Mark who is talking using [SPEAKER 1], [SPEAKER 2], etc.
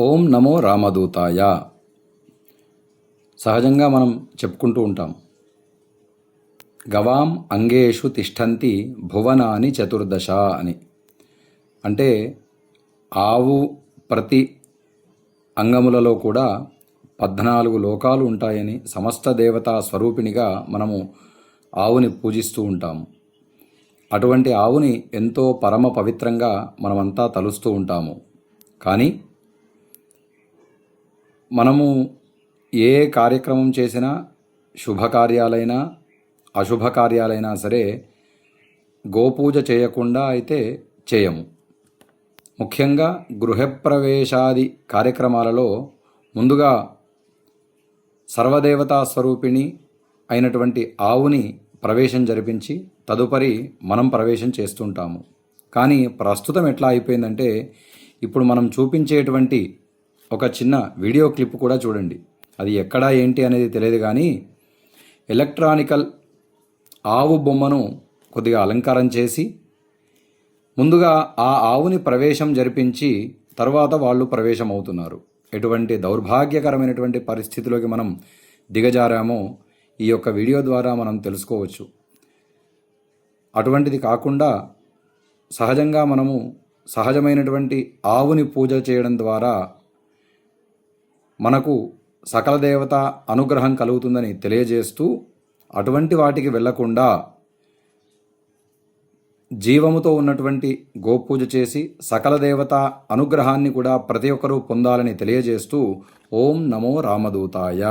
[SPEAKER 1] ఓం నమో రామదూతాయ. సహజంగా మనం చెప్పుకుంటూ ఉంటాం, గవాం అంగేషు తిష్టంతి భువనాని చతుర్దశ అని. అంటే ఆవు ప్రతి అంగములలో కూడా 14 లోకాలు ఉంటాయని, సమస్త దేవతా స్వరూపిణిగా మనము ఆవుని పూజిస్తూ ఉంటాము. అటువంటి ఆవుని ఎంతో పరమ పవిత్రంగా మనమంతా తలుస్తూ ఉంటాము. కానీ మనము ఏ కార్యక్రమం చేసినా, శుభకార్యాలైనా అశుభకార్యాలైనా సరే గోపూజ చేయకుండా అయితే చేయము. ముఖ్యంగా గృహప్రవేశాది కార్యక్రమాలలో ముందుగా సర్వదేవతా స్వరూపిణి అయినటువంటి ఆవుని ప్రవేశం జరిపించి తదుపరి మనం ప్రవేశం చేస్తుంటాము. కానీ ప్రస్తుతం ఎట్లా అయిపోయిందంటే, ఇప్పుడు మనం చూపించేటువంటి ఒక చిన్న వీడియో క్లిప్ కూడా చూడండి. అది ఎక్కడా ఏంటి అనేది తెలియదు, కానీ ఎలక్ట్రానికల్ ఆవు బొమ్మను కొద్దిగా అలంకారం చేసి ముందుగా ఆ ఆవుని ప్రవేశం జరిపించి తర్వాత వాళ్ళు ప్రవేశం అవుతున్నారు. ఎటువంటి దౌర్భాగ్యకరమైనటువంటి పరిస్థితిలోకి మనం దిగజారామో ఈ యొక్క వీడియో ద్వారా మనం తెలుసుకోవచ్చు. అటువంటిది కాకుండా సహజంగా మనము సహజమైనటువంటి ఆవుని పూజ చేయడం ద్వారా మనకు సకల దేవత అనుగ్రహం కలుగుతుందని తెలియజేస్తూ, అటువంటి వాటికి వెళ్లకుండా జీవముతో ఉన్నటువంటి గోపూజ చేసి సకల దేవత అనుగ్రహాన్ని కూడా ప్రతి ఒక్కరూ పొందాలని తెలియజేస్తూ ఓం నమో రామదూతాయ.